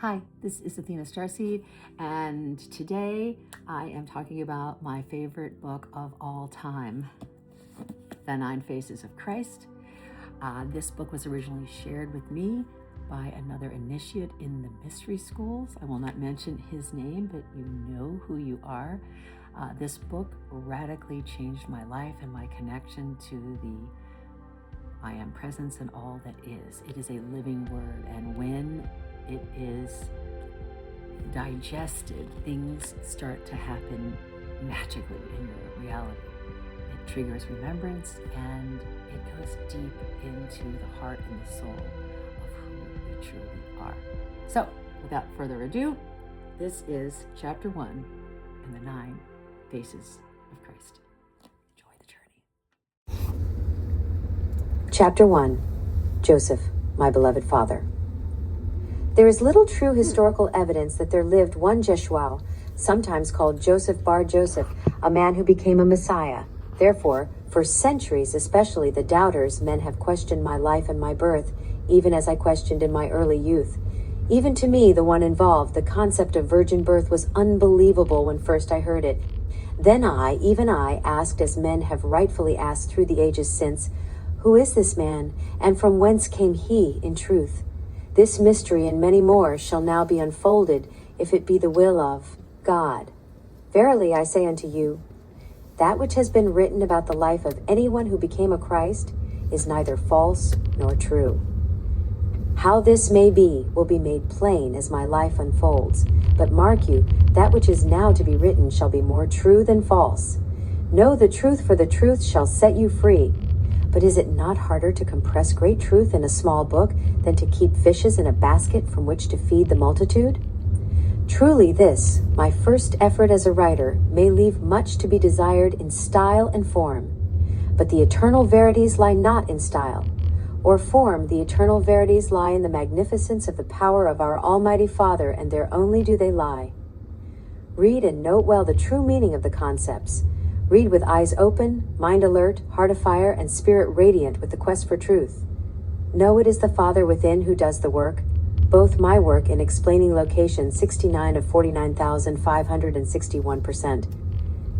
Hi, this is Athena StarSeed, and today I am talking about my favorite book of all time, The 9 Faces of Christ. This book was originally shared with me by another initiate in the mystery schools. I will not mention his name, but you know who you are. This book radically changed my life and my connection to the I am presence and all that is. It is a living word, and when it is digested, things start to happen magically in your reality. It triggers remembrance, and it goes deep into the heart and the soul of who we truly are. So, without further ado, this is chapter 1 in the 9 Faces of Christ. Enjoy the journey. Chapter 1. Joseph, my beloved father. There is little true historical evidence that there lived one Jeshuel, sometimes called Joseph bar Joseph, a man who became a Messiah. Therefore, for centuries, especially the doubters, men have questioned my life and my birth, even as I questioned in my early youth. Even to me, the one involved, the concept of virgin birth was unbelievable when first I heard it. Then even I, asked as men have rightfully asked through the ages since, who is this man, and from whence came he in truth? This mystery and many more shall now be unfolded, if it be the will of God. Verily I say unto you, that which has been written about the life of anyone who became a Christ is neither false nor true. How this may be will be made plain as my life unfolds. But mark you, that which is now to be written shall be more true than false. Know the truth, for the truth shall set you free. But is it not harder to compress great truth in a small book than to keep fishes in a basket from which to feed the multitude? Truly this, my first effort as a writer, may leave much to be desired in style and form. But the eternal verities lie not in style or form. The eternal verities lie in the magnificence of the power of our Almighty Father, and there only do they lie. Read and note well the true meaning of the concepts. Read with eyes open, mind alert, heart afire, and spirit radiant with the quest for truth. Know it is the Father within who does the work, both my work in explaining location 69 of 49,561%,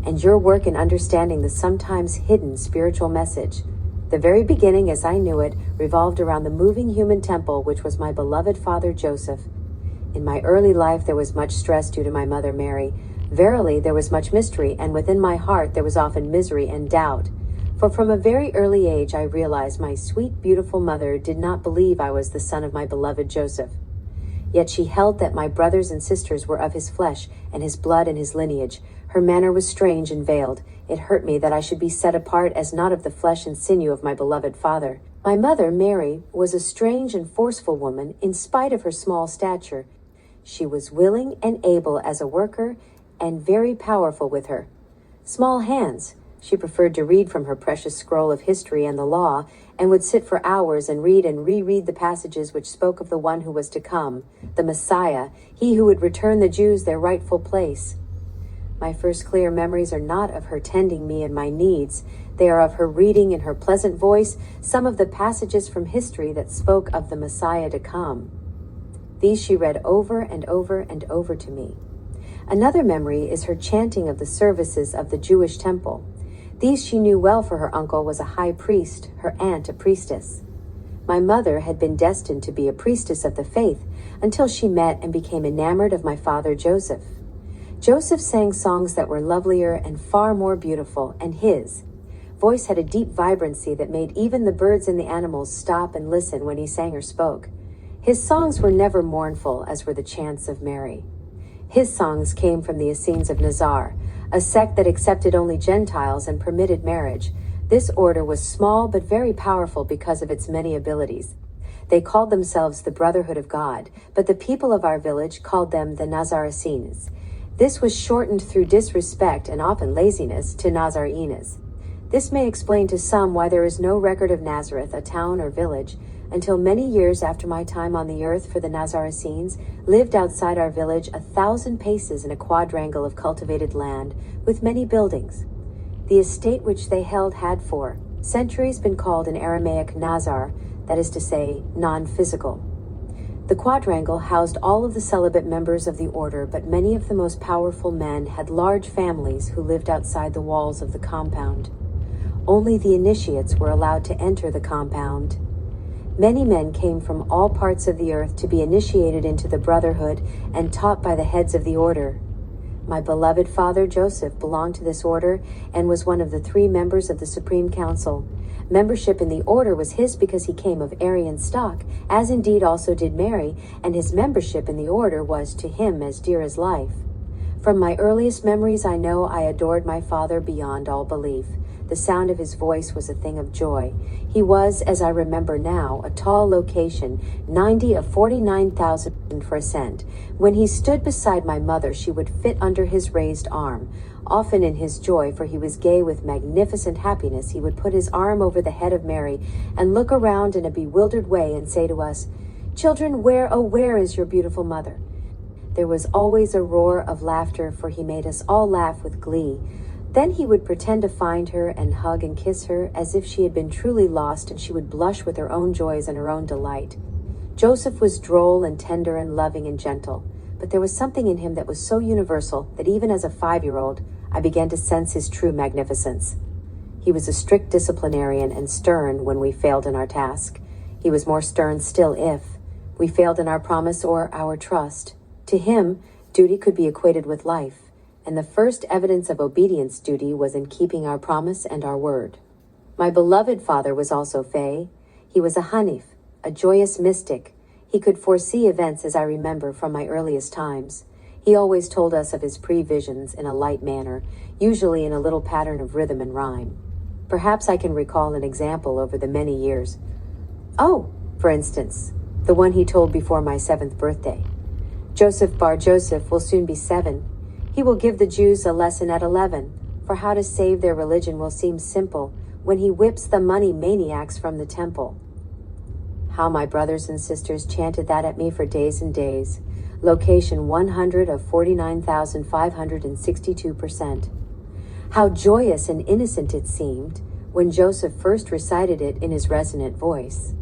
and your work in understanding the sometimes hidden spiritual message. The very beginning, as I knew it, revolved around the moving human temple, which was my beloved father Joseph. In my early life there was much stress due to my mother Mary. Verily, there was much mystery, and within my heart there was often misery and doubt. For from a very early age I realized my sweet, beautiful mother did not believe I was the son of my beloved Joseph. Yet she held that my brothers and sisters were of his flesh and his blood and his lineage. Her manner was strange and veiled. It hurt me that I should be set apart as not of the flesh and sinew of my beloved father. My mother, Mary, was a strange and forceful woman in spite of her small stature. She was willing and able as a worker, and very powerful with her small hands. She preferred to read from her precious scroll of history and the law, and would sit for hours and read and reread the passages which spoke of the one who was to come, the Messiah, he who would return the Jews their rightful place. My first clear memories are not of her tending me and my needs. They are of her reading in her pleasant voice some of the passages from history that spoke of the Messiah to come. These she read over and over and over to me. Another memory is her chanting of the services of the Jewish temple. These she knew well, for her uncle was a high priest, her aunt a priestess. My mother had been destined to be a priestess of the faith until she met and became enamored of my father Joseph. Joseph sang songs that were lovelier and far more beautiful, and his voice had a deep vibrancy that made even the birds and the animals stop and listen when he sang or spoke. His songs were never mournful, as were the chants of Mary. His songs came from the Essenes of Nazar, a sect that accepted only Gentiles and permitted marriage. This order was small but very powerful because of its many abilities. They called themselves the Brotherhood of God, but the people of our village called them the Nazarenes. This was shortened through disrespect and often laziness to Nazarenes. This may explain to some why there is no record of Nazareth, a town or village, until many years after my time on the earth, for the Nazarenes lived outside our village 1,000 paces in a quadrangle of cultivated land with many buildings. The estate which they held had for centuries been called in Aramaic Nazar, that is to say, non-physical. The quadrangle housed all of the celibate members of the order, but many of the most powerful men had large families who lived outside the walls of the compound. Only the initiates were allowed to enter the compound. Many men came from all parts of the earth to be initiated into the brotherhood and taught by the heads of the order. My beloved father Joseph belonged to this order and was one of the 3 members of the Supreme Council. Membership in the order was his because he came of Aryan stock, as indeed also did Mary, and his membership in the order was to him as dear as life. From my earliest memories I know I adored my father beyond all belief. The sound of his voice was a thing of joy. He was, as I remember now, a tall location, 90 of 49,000 for a cent. When he stood beside my mother, she would fit under his raised arm. Often in his joy, for he was gay with magnificent happiness, he would put his arm over the head of Mary and look around in a bewildered way and say to us, "Children, where, oh, where is your beautiful mother?" There was always a roar of laughter, for he made us all laugh with glee. Then he would pretend to find her and hug and kiss her as if she had been truly lost, and she would blush with her own joys and her own delight. Joseph was droll and tender and loving and gentle, but there was something in him that was so universal that even as a 5-year-old, I began to sense his true magnificence. He was a strict disciplinarian and stern when we failed in our task. He was more stern still if we failed in our promise or our trust. To him, duty could be equated with life. And the first evidence of obedience duty was in keeping our promise and our word. My beloved father was also Fey. He was a Hanif, a joyous mystic. He could foresee events as I remember from my earliest times. He always told us of his previsions in a light manner, usually in a little pattern of rhythm and rhyme. Perhaps I can recall an example over the many years. Oh, for instance, the one he told before my 7th birthday. Joseph Bar Joseph will soon be 7. He will give the Jews a lesson at 11, for how to save their religion will seem simple when he whips the money maniacs from the temple. How my brothers and sisters chanted that at me for days and days. Location 100 of 49,562%. How joyous and innocent it seemed when Joseph first recited it in his resonant voice.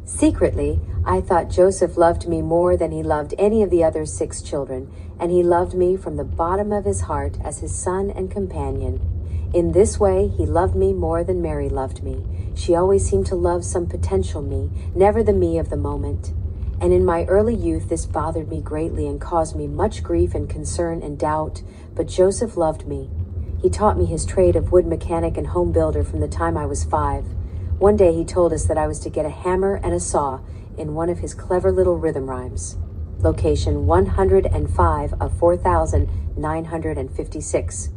Secretly, I thought Joseph loved me more than he loved any of the other 6 children, and he loved me from the bottom of his heart as his son and companion. In this way, he loved me more than Mary loved me. She always seemed to love some potential me, never the me of the moment. And in my early youth, this bothered me greatly and caused me much grief and concern and doubt, but Joseph loved me. He taught me his trade of wood mechanic and home builder from the time I was 5. One day he told us that I was to get a hammer and a saw in one of his clever little rhythm rhymes. Location 105 of 4,956.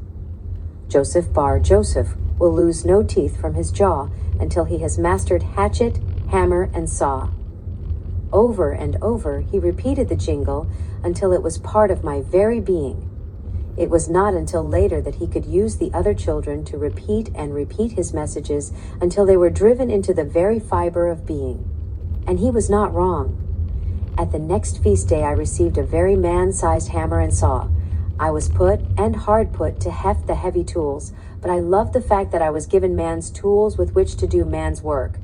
Joseph Bar Joseph will lose no teeth from his jaw until he has mastered hatchet, hammer, and saw. Over and over he repeated the jingle until it was part of my very being. It was not until later that he could use the other children to repeat and repeat his messages until they were driven into the very fiber of being. And he was not wrong. At the next feast day I received a very man-sized hammer and saw. I was put, and hard put, to heft the heavy tools, but I loved the fact that I was given man's tools with which to do man's work.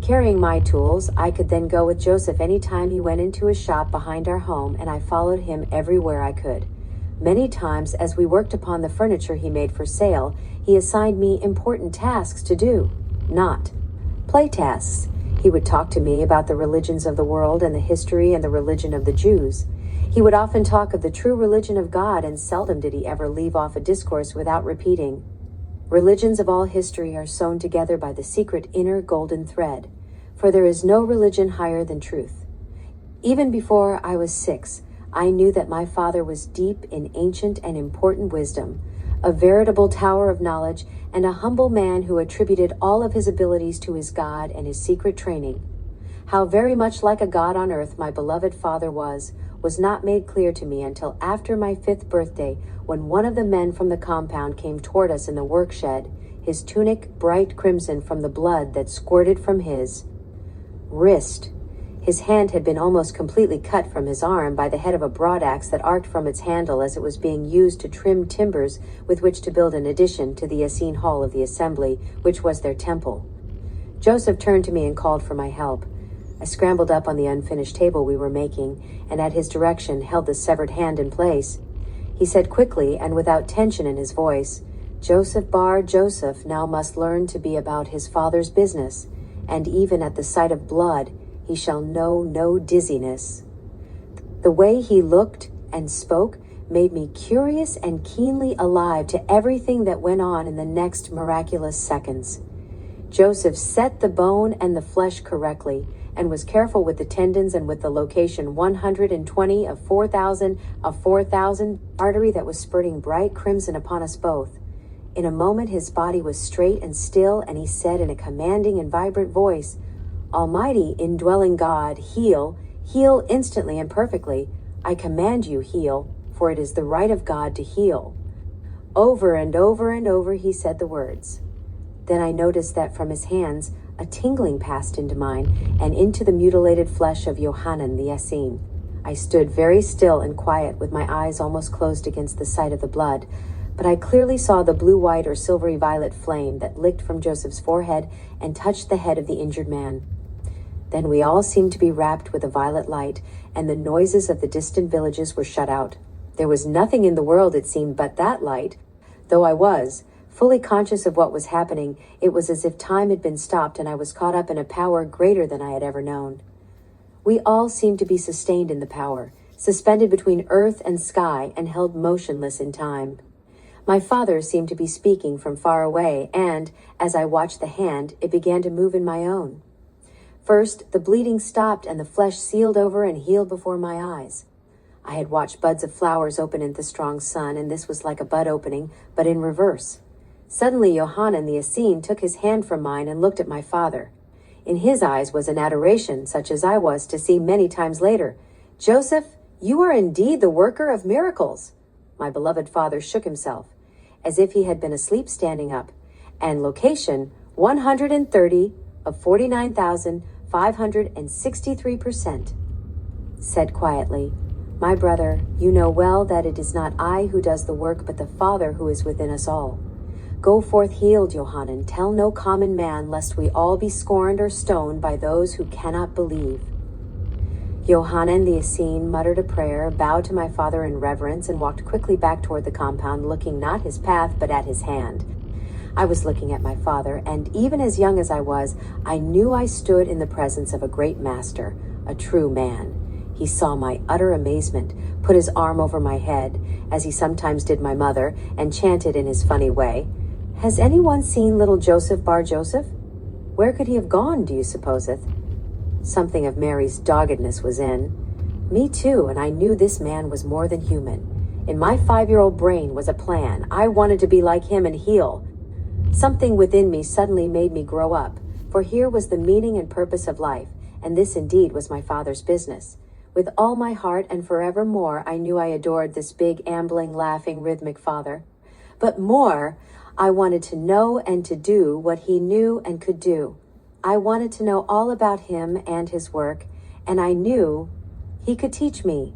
Carrying my tools, I could then go with Joseph any time he went into his shop behind our home, and I followed him everywhere I could. Many times, as we worked upon the furniture he made for sale, he assigned me important tasks to do, not play tasks. He would talk to me about the religions of the world and the history and the religion of the Jews. He would often talk of the true religion of God, and seldom did he ever leave off a discourse without repeating, "Religions of all history are sewn together by the secret inner golden thread, for there is no religion higher than truth." Even before I was 6, I knew that my father was deep in ancient and important wisdom, a veritable tower of knowledge, and a humble man who attributed all of his abilities to his God and his secret training. How very much like a god on earth my beloved father was not made clear to me until after my 5th birthday, when one of the men from the compound came toward us in the work shed, his tunic bright crimson from the blood that squirted from his wrist. His hand had been almost completely cut from his arm by the head of a broadaxe that arced from its handle as it was being used to trim timbers with which to build an addition to the Essene Hall of the Assembly, which was their temple. Joseph turned to me and called for my help. I scrambled up on the unfinished table we were making, and at his direction held the severed hand in place. He said quickly and without tension in his voice, "Joseph Bar Joseph now must learn to be about his father's business, and even at the sight of blood he shall know no dizziness." The way he looked and spoke made me curious and keenly alive to everything that went on in the next miraculous seconds. Joseph set the bone and the flesh correctly, and was careful with the tendons and with the location 120 of 4,000 artery that was spurting bright crimson upon us both. In a moment his body was straight and still, and he said in a commanding and vibrant voice, "Almighty indwelling God, heal instantly and perfectly. I command you, heal, for it is the right of God to heal." Over and over and over he said the words. Then I noticed that from his hands a tingling passed into mine and into the mutilated flesh of Yohanan the Essene. I stood very still and quiet with my eyes almost closed against the sight of the blood, but I clearly saw the blue-white or silvery violet flame that licked from Joseph's forehead and touched the head of the injured man. Then we all seemed to be wrapped with a violet light, and the noises of the distant villages were shut out. There was nothing in the world, it seemed, but that light. Though I was fully conscious of what was happening, it was as if time had been stopped and I was caught up in a power greater than I had ever known. We all seemed to be sustained in the power, suspended between earth and sky and held motionless in time. My father seemed to be speaking from far away, and, as I watched the hand, it began to move in my own. First, the bleeding stopped and the flesh sealed over and healed before my eyes. I had watched buds of flowers open in the strong sun, and this was like a bud opening, but in reverse. Suddenly Yohanan the Essene took his hand from mine and looked at my father. In his eyes was an adoration such as I was to see many times later. "Joseph, you are indeed the worker of miracles." My beloved father shook himself, as if he had been asleep standing up, and location 130 of 49,563%. Said quietly, "My brother, you know well that it is not I who does the work, but the Father who is within us all. Go forth healed, Yohanan. Tell no common man, lest we all be scorned or stoned by those who cannot believe." Yohanan the Essene muttered a prayer, bowed to my father in reverence, and walked quickly back toward the compound, looking not his path, but at his hand. I was looking at my father, and even as young as I was, I knew I stood in the presence of a great master, a true man. He saw my utter amazement, put his arm over my head, as he sometimes did my mother, and chanted in his funny way, "Has anyone seen little Joseph Bar Joseph? Where could he have gone, do you supposeth?" Something of Mary's doggedness was in me too, and I knew this man was more than human. In my 5-year-old brain was a plan. I wanted to be like him and heal. Something within me suddenly made me grow up, for here was the meaning and purpose of life, and this indeed was my father's business. With all my heart and forevermore, I knew I adored this big, ambling, laughing, rhythmic father. But more, I wanted to know and to do what he knew and could do. I wanted to know all about him and his work, and I knew he could teach me.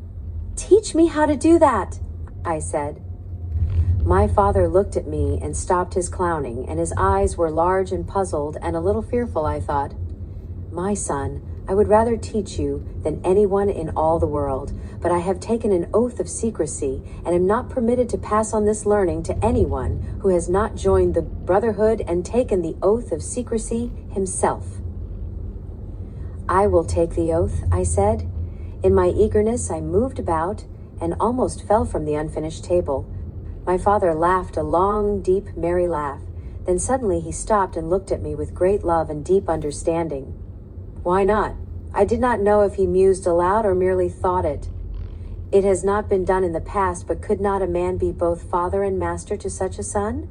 "Teach me how to do that," I said. My father looked at me and stopped his clowning, and his eyes were large and puzzled and a little fearful, I thought. "My son, I would rather teach you than anyone in all the world, but I have taken an oath of secrecy and am not permitted to pass on this learning to anyone who has not joined the brotherhood and taken the oath of secrecy himself." "I will take the oath," I said. In my eagerness, I moved about and almost fell from the unfinished table. My father laughed a long, deep, merry laugh. Then suddenly he stopped and looked at me with great love and deep understanding. Why not? I did not know if he mused aloud or merely thought it. "It has not been done in the past, but could not a man be both father and master to such a son?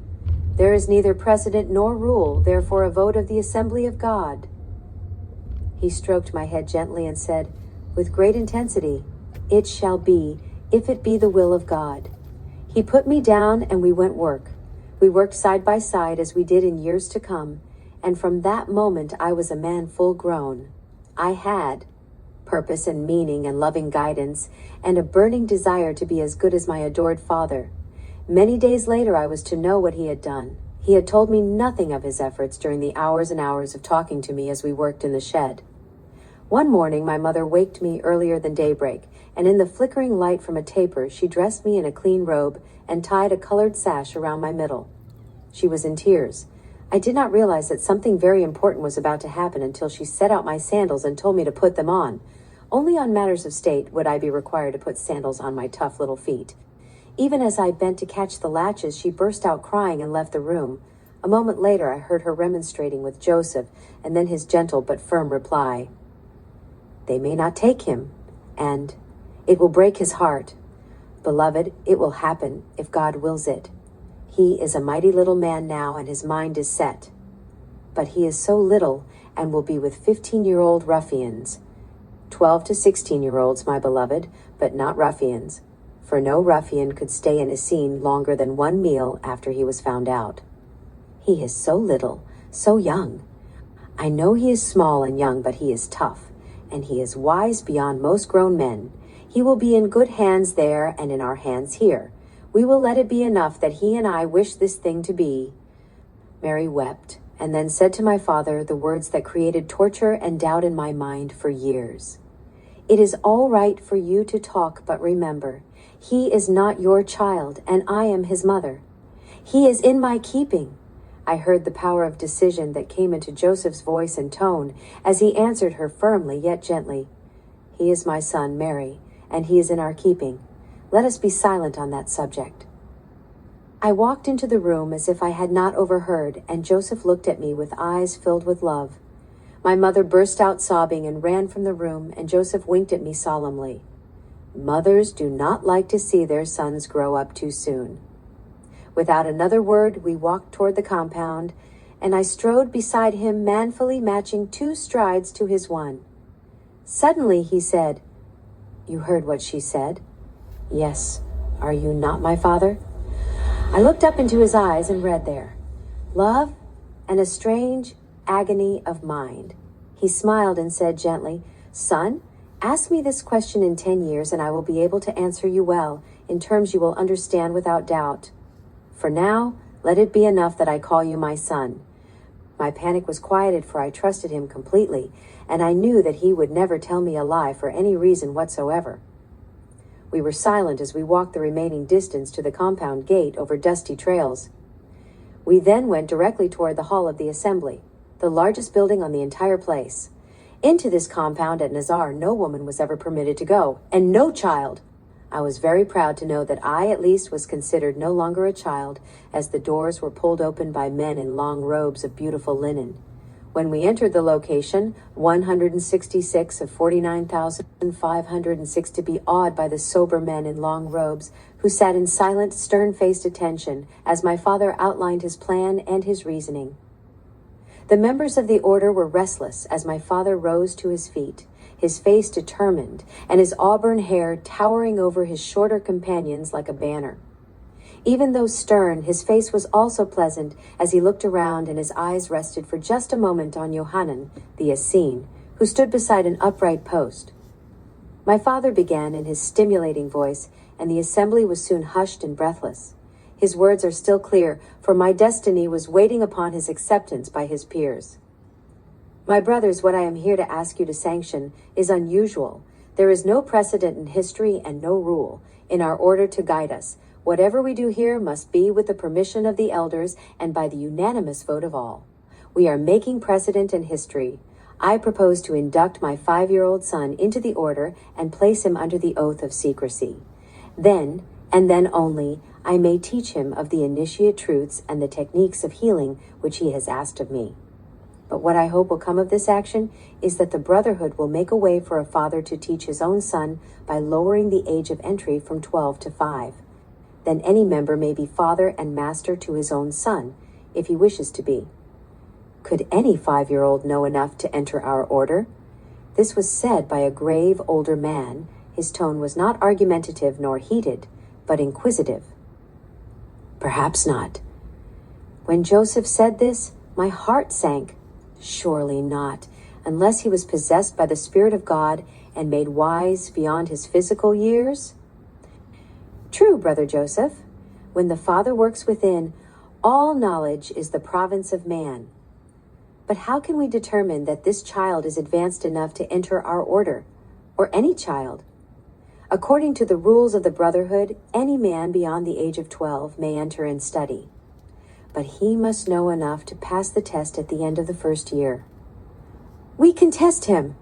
There is neither precedent nor rule, therefore a vote of the assembly of God." He stroked my head gently and said, with great intensity, "It shall be, if it be the will of God." He put me down and we went work. We worked side by side as we did in years to come, and from that moment I was a man full grown. I had purpose and meaning and loving guidance, and a burning desire to be as good as my adored father. Many days later I was to know what he had done. He had told me nothing of his efforts during the hours and hours of talking to me as we worked in the shed. One morning, my mother waked me earlier than daybreak, and in the flickering light from a taper, she dressed me in a clean robe and tied a colored sash around my middle. She was in tears. I did not realize that something very important was about to happen until she set out my sandals and told me to put them on. Only on matters of state would I be required to put sandals on my tough little feet. Even as I bent to catch the latches, she burst out crying and left the room. A moment later, I heard her remonstrating with Joseph, and then his gentle but firm reply. "They may not take him, and it will break his heart. Beloved, it will happen if God wills it. He is a mighty little man now, and his mind is set. But he is so little and will be with 15-year-old ruffians. 12 to 16-year-olds, my beloved, but not ruffians, for no ruffian could stay in a scene longer than one meal after he was found out. He is so little, so young. I know he is small and young, but he is tough, and he is wise beyond most grown men. He will be in good hands there and in our hands here. We will let it be enough that he and I wish this thing to be." Mary wept, and then said to my father the words that created torture and doubt in my mind for years. "It is all right for you to talk, but remember, he is not your child, and I am his mother. He is in my keeping." I heard the power of decision that came into Joseph's voice and tone as he answered her firmly yet gently. "He is my son, Mary, and he is in our keeping. Let us be silent on that subject." I walked into the room as if I had not overheard, and Joseph looked at me with eyes filled with love. My mother burst out sobbing and ran from the room, and Joseph winked at me solemnly. Mothers do not like to see their sons grow up too soon. Without another word, we walked toward the compound, and I strode beside him, manfully matching 2 strides to his one. Suddenly he said, "You heard what she said?" "Yes. Are you not my father?" I looked up into his eyes and read there, love and a strange agony of mind. He smiled and said gently, "Son, ask me this question in 10 years and I will be able to answer you well, in terms you will understand without doubt. For now, let it be enough that I call you my son." My panic was quieted, for I trusted him completely, and I knew that he would never tell me a lie for any reason whatsoever. We were silent as we walked the remaining distance to the compound gate over dusty trails. We then went directly toward the hall of the assembly, the largest building on the entire place. Into this compound at Nazar, no woman was ever permitted to go, and no child. I was very proud to know that I, at least, was considered no longer a child, as the doors were pulled open by men in long robes of beautiful linen. When we entered the location, 166 of 49,506 to be awed by the sober men in long robes who sat in silent, stern-faced attention as my father outlined his plan and his reasoning. The members of the order were restless as my father rose to his feet, his face determined and his auburn hair towering over his shorter companions like a banner. Even though stern, his face was also pleasant as he looked around, and his eyes rested for just a moment on Yohanan, the Essene, who stood beside an upright post. My father began in his stimulating voice, and the assembly was soon hushed and breathless. His words are still clear, for my destiny was waiting upon his acceptance by his peers. "My brothers, what I am here to ask you to sanction is unusual. There is no precedent in history and no rule in our order to guide us. Whatever we do here must be with the permission of the elders and by the unanimous vote of all. We are making precedent in history. I propose to induct my 5-year-old son into the order and place him under the oath of secrecy. Then, and then only, I may teach him of the initiate truths and the techniques of healing which he has asked of me. But what I hope will come of this action is that the Brotherhood will make a way for a father to teach his own son by lowering the age of entry from 12 to 5. Then any member may be father and master to his own son, if he wishes to be. Could any 5-year-old know enough to enter our order?" This was said by a grave older man. His tone was not argumentative nor heated, but inquisitive. "Perhaps not." When Joseph said this, my heart sank. Surely not, unless he was possessed by the Spirit of God and made wise beyond his physical years? "True, Brother Joseph. When the Father works within, all knowledge is the province of man." But how can we determine that this child is advanced enough to enter our order, or any child? According to the rules of the Brotherhood, any man beyond the age of 12 may enter and study. But he must know enough to pass the test at the end of the first year. We can test him.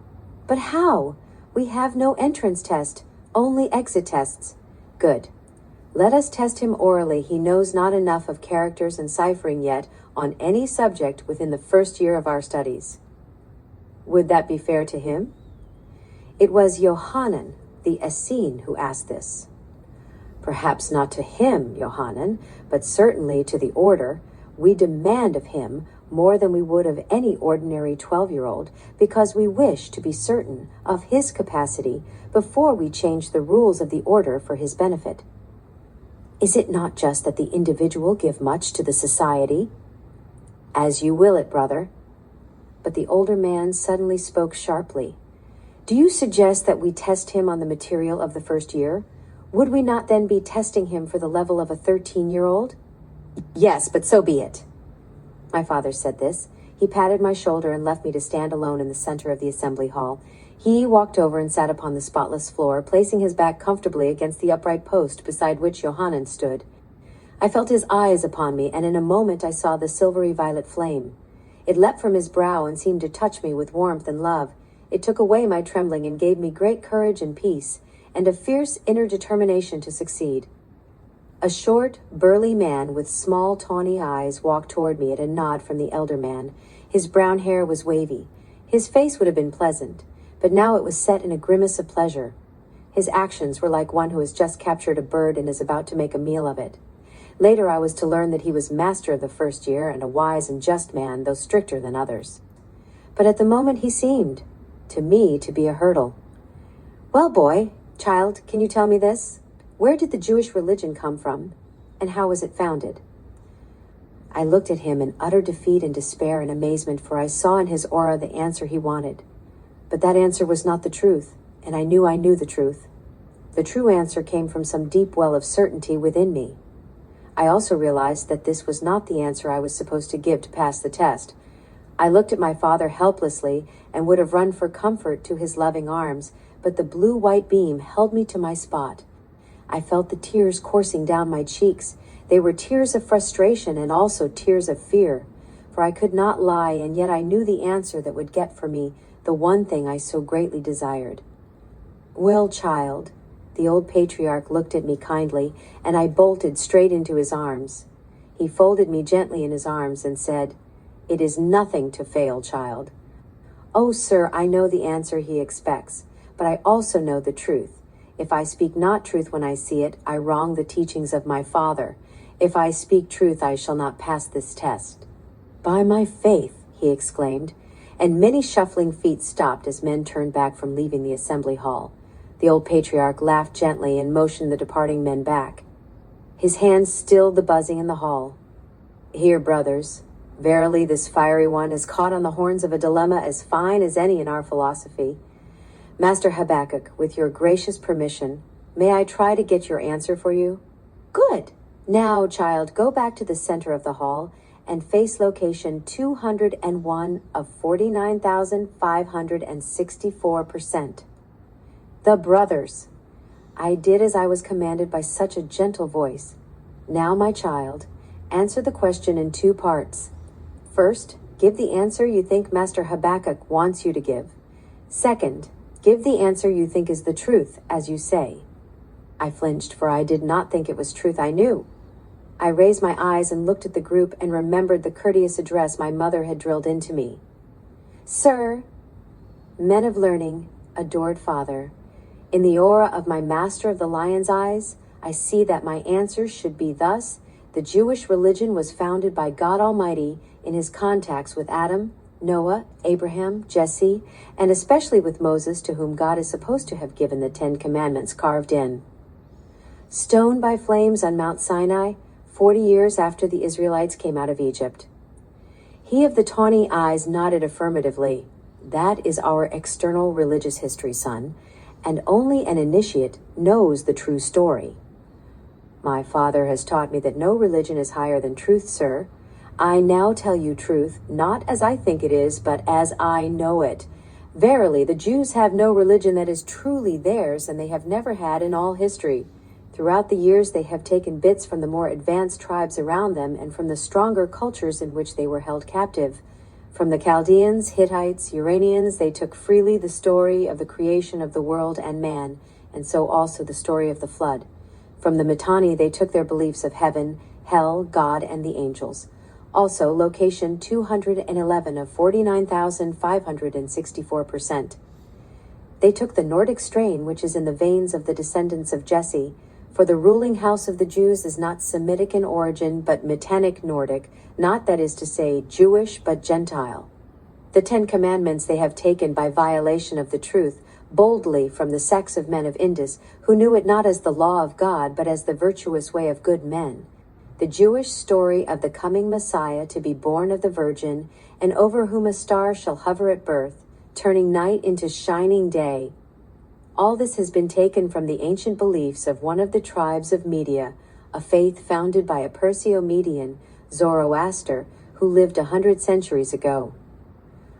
But how? We have no entrance test, only exit tests. Good. Let us test him orally. He knows not enough of characters and ciphering yet on any subject within the first year of our studies. Would that be fair to him? It was Johanan, the Essene, who asked this. Perhaps not to him, Johanan, but certainly to the order. We demand of him more than we would of any ordinary 12-year-old, because we wish to be certain of his capacity before we change the rules of the order for his benefit. Is it not just that the individual give much to the society? As you will it, brother. But the older man suddenly spoke sharply. Do you suggest that we test him on the material of the first year? Would we not then be testing him for the level of a 13-year-old? Yes, but so be it. My father said this. He patted my shoulder and left me to stand alone in the center of the assembly hall. He walked over and sat upon the spotless floor, placing his back comfortably against the upright post beside which Johanan stood. I felt his eyes upon me, and in a moment I saw the silvery violet flame. It leapt from his brow and seemed to touch me with warmth and love. It took away my trembling and gave me great courage and peace, and a fierce inner determination to succeed. A short, burly man with small, tawny eyes walked toward me at a nod from the elder man. His brown hair was wavy. His face would have been pleasant, but now it was set in a grimace of pleasure. His actions were like one who has just captured a bird and is about to make a meal of it. Later I was to learn that he was master of the first year and a wise and just man, though stricter than others. But at the moment he seemed, to me, to be a hurdle. Well, boy, child, can you tell me this? Where did the Jewish religion come from, and how was it founded? I looked at him in utter defeat and despair and amazement, for I saw in his aura the answer he wanted. But that answer was not the truth, and I knew the truth. The true answer came from some deep well of certainty within me. I also realized that this was not the answer I was supposed to give to pass the test. I looked at my father helplessly and would have run for comfort to his loving arms, but the blue-white beam held me to my spot. I felt the tears coursing down my cheeks. They were tears of frustration and also tears of fear, for I could not lie, and yet I knew the answer that would get for me the one thing I so greatly desired. Well, child, the old patriarch looked at me kindly, and I bolted straight into his arms. He folded me gently in his arms and said, "It is nothing to fail, child." Oh, sir, I know the answer he expects, but I also know the truth. If I speak not truth when I see it, I wrong the teachings of my father. If I speak truth, I shall not pass this test. By my faith, he exclaimed, and many shuffling feet stopped as men turned back from leaving the assembly hall. The old patriarch laughed gently and motioned the departing men back. His hands stilled the buzzing in the hall. Here, brothers, verily this fiery one is caught on the horns of a dilemma as fine as any in our philosophy. Master Habakkuk, with your gracious permission, may I try to get your answer for you? Good. Now, child, go back to the center of the hall and face location 201 of 49,564%. The brothers. I did as I was commanded by such a gentle voice. Now, my child, answer the question in two parts. First, give the answer you think Master Habakkuk wants you to give. Second, give the answer you think is the truth, as you say. I flinched, for I did not think it was truth I knew. I raised my eyes and looked at the group and remembered the courteous address my mother had drilled into me. Sir, men of learning, adored father, in the aura of my master of the lion's eyes, I see that my answer should be thus: the Jewish religion was founded by God Almighty in his contacts with Adam, Noah, Abraham, Jesse, and especially with Moses, to whom God is supposed to have given the 10 Commandments carved in. Stoned by flames on Mount Sinai, 40 years after the Israelites came out of Egypt. He of the tawny eyes nodded affirmatively. That is our external religious history, son, and only an initiate knows the true story. My father has taught me that no religion is higher than truth, sir. I now tell you truth, not as I think it is, but as I know it. Verily, the Jews have no religion that is truly theirs, and they have never had in all history. Throughout the years, they have taken bits from the more advanced tribes around them and from the stronger cultures in which they were held captive. From the Chaldeans, Hittites, Uranians, they took freely the story of the creation of the world and man, and so also the story of the flood. From the Mitanni, they took their beliefs of heaven, hell, God, and the angels. Also, location 211 of 49,564%. They took the Nordic strain, which is in the veins of the descendants of Jesse, for the ruling house of the Jews is not Semitic in origin, but Mitannic Nordic, not, that is to say, Jewish, but Gentile. The 10 Commandments they have taken by violation of the truth, boldly from the sects of men of Indus, who knew it not as the law of God, but as the virtuous way of good men. The Jewish story of the coming Messiah to be born of the Virgin, and over whom a star shall hover at birth, turning night into shining day. All this has been taken from the ancient beliefs of one of the tribes of Media, a faith founded by a Persio-Median, Zoroaster, who lived 100 centuries ago.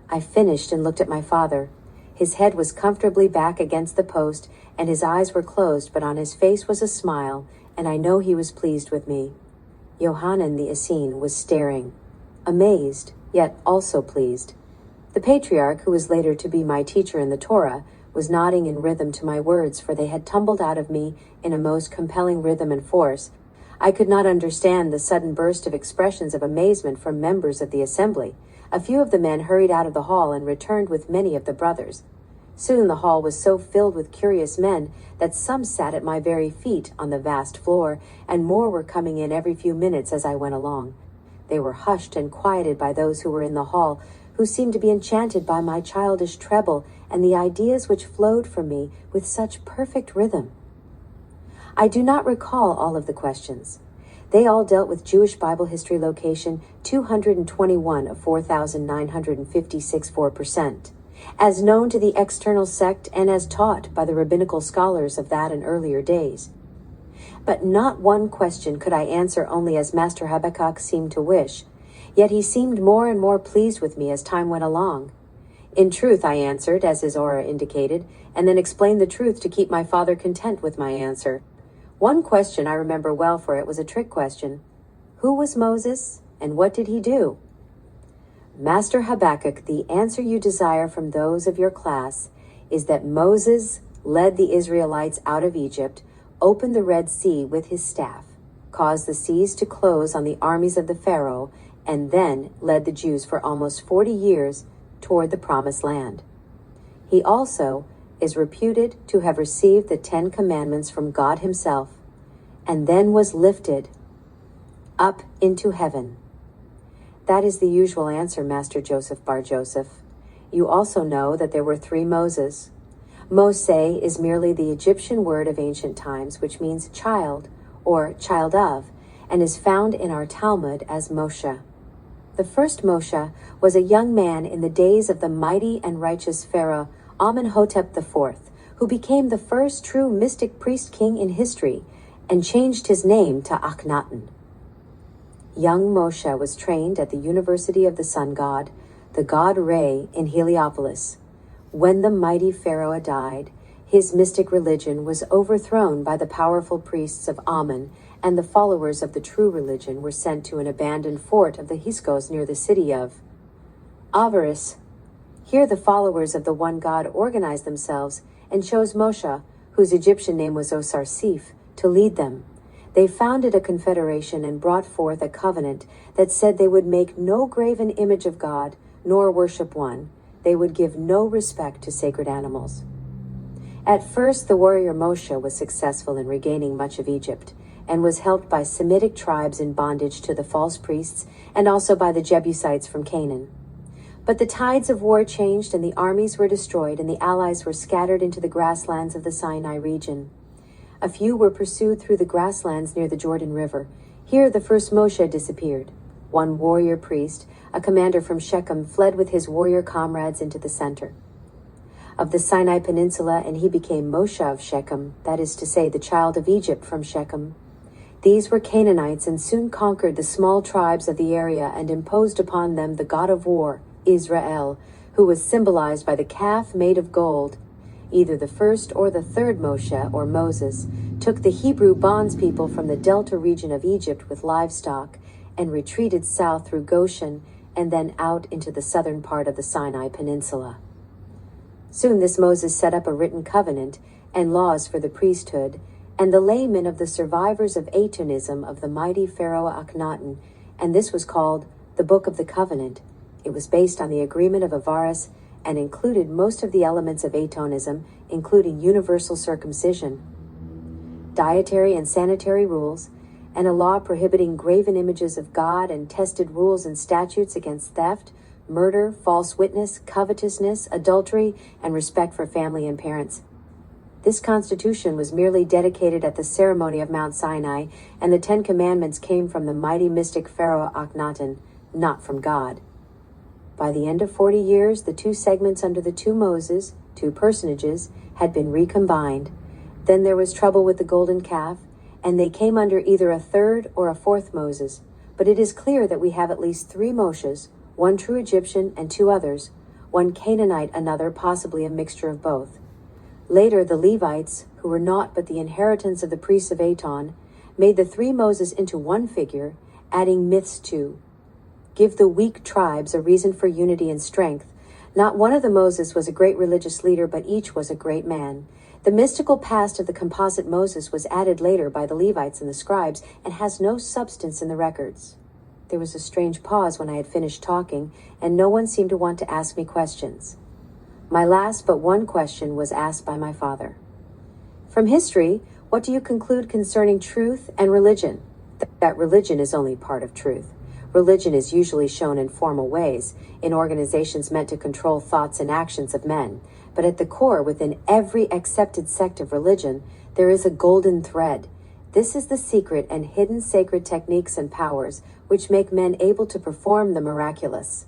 I finished and looked at my father. His head was comfortably back against the post, and his eyes were closed, but on his face was a smile, and I know he was pleased with me. Yohanan the Essene was staring, amazed, yet also pleased. The patriarch, who was later to be my teacher in the Torah, was nodding in rhythm to my words, for they had tumbled out of me in a most compelling rhythm and force. I could not understand the sudden burst of expressions of amazement from members of the assembly. A few of the men hurried out of the hall and returned with many of the brothers. Soon the hall was so filled with curious men that some sat at my very feet on the vast floor, and more were coming in every few minutes as I went along. They were hushed and quieted by those who were in the hall, who seemed to be enchanted by my childish treble and the ideas which flowed from me with such perfect rhythm. I do not recall all of the questions. They all dealt with Jewish Bible history location 221 of 4,956.4%, as known to the external sect and as taught by the rabbinical scholars of that and earlier days. But not one question could I answer only as Master Habakkuk seemed to wish, yet he seemed more and more pleased with me as time went along. In truth, I answered, as his aura indicated, and then explained the truth to keep my father content with my answer. One question I remember well, for it was a trick question. Who was Moses, and what did he do? Master Habakkuk, the answer you desire from those of your class is that Moses led the Israelites out of Egypt, opened the Red Sea with his staff, caused the seas to close on the armies of the Pharaoh, and then led the Jews for almost 40 years toward the Promised Land. He also is reputed to have received the 10 Commandments from God himself, and then was lifted up into heaven. That is the usual answer, Master Joseph Bar Joseph. You also know that there were 3 Moses. Mose is merely the Egyptian word of ancient times, which means child or child of, and is found in our Talmud as Moshe. The first Moshe was a young man in the days of the mighty and righteous Pharaoh Amenhotep IV, who became the first true mystic priest king in history and changed his name to Akhenaten. Young Moshe was trained at the University of the Sun God, the god Re in Heliopolis. When the mighty Pharaoh died, his mystic religion was overthrown by the powerful priests of Amen, and the followers of the true religion were sent to an abandoned fort of the Hyksos near the city of Avaris. Here the followers of the one God organized themselves and chose Moshe, whose Egyptian name was Osarsiph, to lead them. They founded a confederation and brought forth a covenant that said they would make no graven image of God, nor worship one. They would give no respect to sacred animals. At first, the warrior Moshe was successful in regaining much of Egypt, and was helped by Semitic tribes in bondage to the false priests, and also by the Jebusites from Canaan. But the tides of war changed, and the armies were destroyed, and the allies were scattered into the grasslands of the Sinai region. A few were pursued through the grasslands near the Jordan River. Here the first Moshe disappeared. One warrior priest, a commander from Shechem, fled with his warrior comrades into the center of the Sinai Peninsula, and he became Moshe of Shechem, that is to say, the child of Egypt from Shechem. These were Canaanites and soon conquered the small tribes of the area and imposed upon them the god of war, Israel, who was symbolized by the calf made of gold. Either the first or the third Moshe, or Moses, took the Hebrew bondspeople from the delta region of Egypt with livestock and retreated south through Goshen and then out into the southern part of the Sinai Peninsula. Soon this Moses set up a written covenant and laws for the priesthood and the laymen of the survivors of Atonism of the mighty Pharaoh Akhenaten, and this was called the Book of the Covenant. It was based on the agreement of Avaris and included most of the elements of Atonism, including universal circumcision, dietary and sanitary rules, and a law prohibiting graven images of God and tested rules and statutes against theft, murder, false witness, covetousness, adultery, and respect for family and parents. This constitution was merely dedicated at the ceremony of Mount Sinai, and the 10 Commandments came from the mighty mystic Pharaoh Akhenaten, not from God. By the end of 40 years, the two segments under the two Moses, two personages, had been recombined. Then there was trouble with the golden calf, and they came under either a third or a fourth Moses. But it is clear that we have at least 3 Moshes, one true Egyptian and 2 others, one Canaanite, another possibly a mixture of both. Later, the Levites, who were naught but the inheritance of the priests of Aton, made the 3 Moses into one figure, adding myths to give the weak tribes a reason for unity and strength. Not one of the Moses was a great religious leader, but each was a great man. The mystical past of the composite Moses was added later by the Levites and the scribes and has no substance in the records. There was a strange pause when I had finished talking, and no one seemed to want to ask me questions. My last but one question was asked by my father. From history, what do you conclude concerning truth and religion? That religion is only part of truth. Religion is usually shown in formal ways, in organizations meant to control thoughts and actions of men. But at the core, within every accepted sect of religion, there is a golden thread. This is the secret and hidden sacred techniques and powers which make men able to perform the miraculous.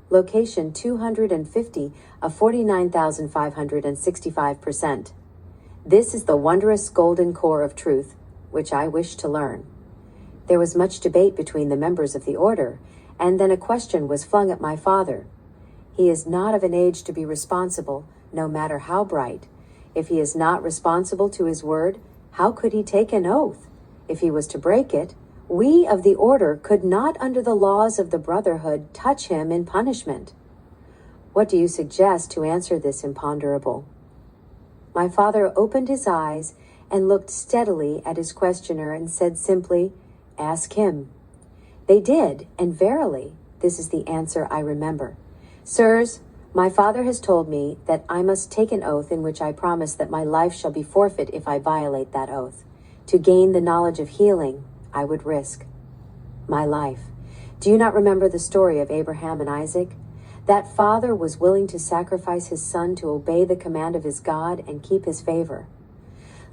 Location 250 of 49,565%. This is the wondrous golden core of truth, which I wish to learn. There was much debate between the members of the order, and then a question was flung at my father. He is not of an age to be responsible, no matter how bright. If he is not responsible to his word, how could he take an oath? If he was to break it, we of the order could not, under the laws of the brotherhood, touch him in punishment. What do you suggest to answer this imponderable? My father opened his eyes and looked steadily at his questioner and said simply, "Ask him." They did, and verily, this is the answer I remember. "Sirs, my father has told me that I must take an oath in which I promise that my life shall be forfeit if I violate that oath. To gain the knowledge of healing, I would risk my life. Do you not remember the story of Abraham and Isaac? That father was willing to sacrifice his son to obey the command of his God and keep his favor.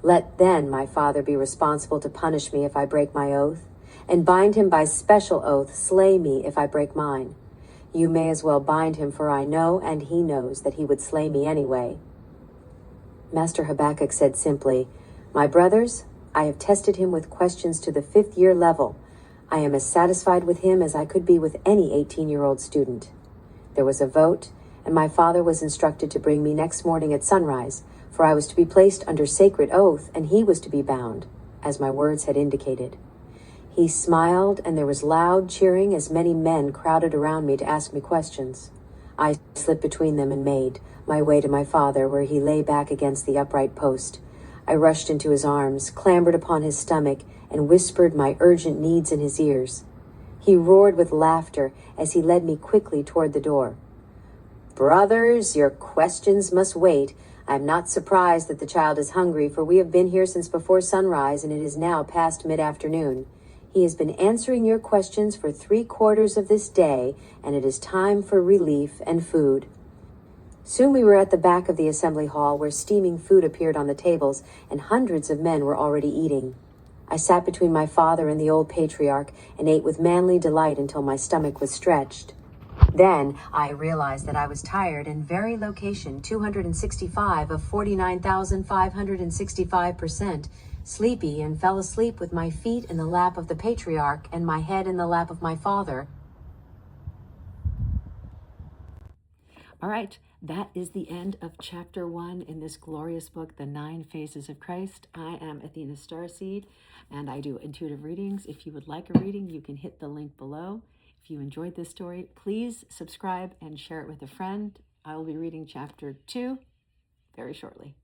Let then my father be responsible to punish me if I break my oath, and bind him by special oath, slay me if I break mine. You may as well bind him, for I know, and he knows, that he would slay me anyway." Master Habakkuk said simply, "My brothers, I have tested him with questions to the 5th year level. I am as satisfied with him as I could be with any 18-year-old student." There was a vote, and my father was instructed to bring me next morning at sunrise, for I was to be placed under sacred oath, and he was to be bound, as my words had indicated. He smiled, and there was loud cheering as many men crowded around me to ask me questions. I slipped between them and made my way to my father, where he lay back against the upright post. I rushed into his arms, clambered upon his stomach, and whispered my urgent needs in his ears. He roared with laughter as he led me quickly toward the door. "Brothers, your questions must wait. I am not surprised that the child is hungry, for we have been here since before sunrise, and it is now past mid-afternoon. He has been answering your questions for 3/4 of this day, and it is time for relief and food." Soon we were at the back of the assembly hall, where steaming food appeared on the tables, and hundreds of men were already eating. I sat between my father and the old patriarch and ate with manly delight until my stomach was stretched. Then I realized that I was tired, and very location 265 of 49,565% sleepy, and fell asleep with my feet in the lap of the patriarch and my head in the lap of my father. All right, that is the end of chapter 1 in this glorious book, The 9 Faces of Christ. I am Athena StarSeed, and I do intuitive readings. If you would like a reading, you can hit the link below. If you enjoyed this story, please subscribe and share it with a friend. I will be reading chapter 2 very shortly.